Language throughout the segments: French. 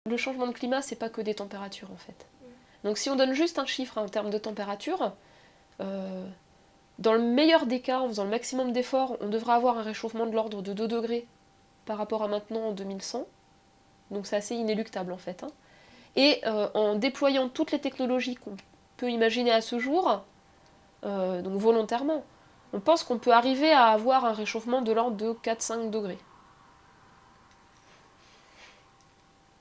le changement de climat, c'est pas que des températures en fait. Donc si on donne juste un chiffre en termes de température, dans le meilleur des cas, en faisant le maximum d'efforts, on devrait avoir un réchauffement de l'ordre de 2 degrés par rapport à maintenant en 2100. Donc c'est assez inéluctable en fait. Hein. Et en déployant toutes les technologies qu'on peut imaginer à ce jour, donc volontairement, on pense qu'on peut arriver à avoir un réchauffement de l'ordre de 4-5 degrés.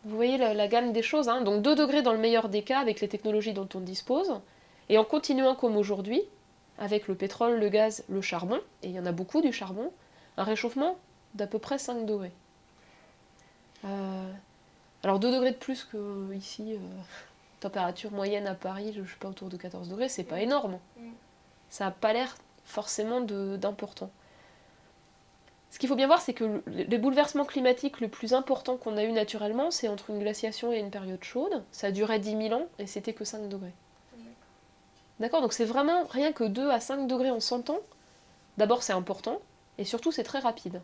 Vous voyez la gamme des choses, hein. Donc 2 degrés dans le meilleur des cas avec les technologies dont on dispose, et en continuant comme aujourd'hui, avec le pétrole, le gaz, le charbon, et il y en a beaucoup du charbon, un réchauffement d'à peu près 5 degrés. Alors 2 degrés de plus que ici, température moyenne à Paris, je sais pas, autour de 14 degrés, c'est pas énorme. Ça n'a pas l'air forcément d'important. Ce qu'il faut bien voir, c'est que les bouleversements climatiques le plus important qu'on a eu naturellement, c'est entre une glaciation et une période chaude. Ça durait 10 000 ans et c'était que 5 degrés. D'accord. Donc c'est vraiment rien que 2 à 5 degrés en 100 ans. D'abord c'est important, et surtout c'est très rapide.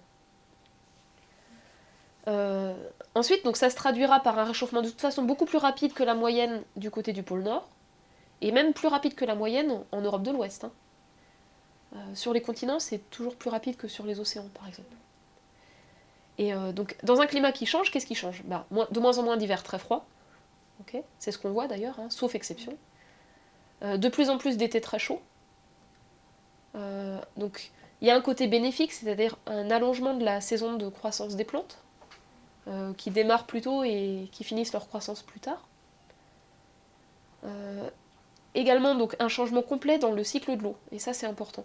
Ensuite, donc ça se traduira par un réchauffement de toute façon beaucoup plus rapide que la moyenne du côté du pôle Nord, et même plus rapide que la moyenne en Europe de l'Ouest. Hein. Sur les continents, c'est toujours plus rapide que sur les océans, par exemple. Et donc, dans un climat qui change, qu'est-ce qui change ? De moins en moins d'hivers très froids, okay, c'est ce qu'on voit d'ailleurs, hein, sauf exception. De plus en plus d'étés très chauds. Donc, il y a un côté bénéfique, c'est-à-dire un allongement de la saison de croissance des plantes, qui démarrent plus tôt et qui finissent leur croissance plus tard. Également, donc, un changement complet dans le cycle de l'eau, et ça c'est important.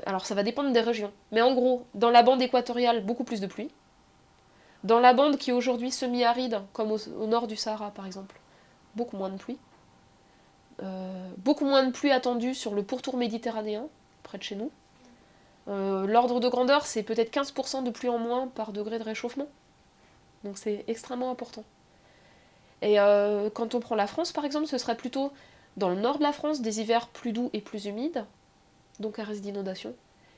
Alors ça va dépendre des régions. Mais en gros, dans la bande équatoriale, beaucoup plus de pluie. Dans la bande qui est aujourd'hui semi-aride, comme au nord du Sahara par exemple, beaucoup moins de pluie. Beaucoup moins de pluie attendue sur le pourtour méditerranéen, près de chez nous. L'ordre de grandeur, c'est peut-être 15% de pluie en moins par degré de réchauffement. Donc c'est extrêmement important. Et quand on prend la France par exemple, ce serait plutôt dans le nord de la France des hivers plus doux et plus humides, donc un risque d'inondation,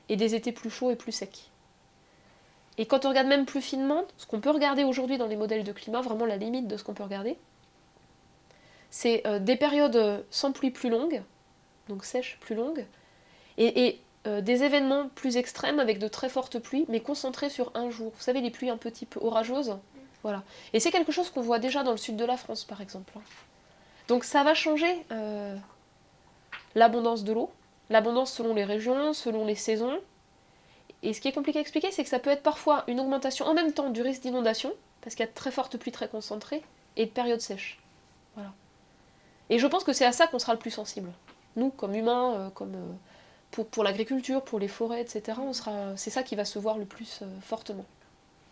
et des étés plus chauds et plus secs. Et quand on regarde même plus finement, ce qu'on peut regarder aujourd'hui dans les modèles de climat, vraiment la limite de ce qu'on peut regarder, c'est des périodes sans pluie plus longues, donc sèches plus longues, et des événements plus extrêmes avec de très fortes pluies, mais concentrées sur un jour. Vous savez, les pluies un peu type orageuses, voilà. Et c'est quelque chose qu'on voit déjà dans le sud de la France, par exemple. Donc ça va changer l'abondance de l'eau, l'abondance selon les régions, selon les saisons. Et ce qui est compliqué à expliquer, c'est que ça peut être parfois une augmentation en même temps du risque d'inondation, parce qu'il y a de très fortes pluies très concentrées, et de périodes sèches. Voilà. Et je pense que c'est à ça qu'on sera le plus sensible. Nous, comme humains, pour l'agriculture, pour les forêts, etc., c'est ça qui va se voir le plus fortement.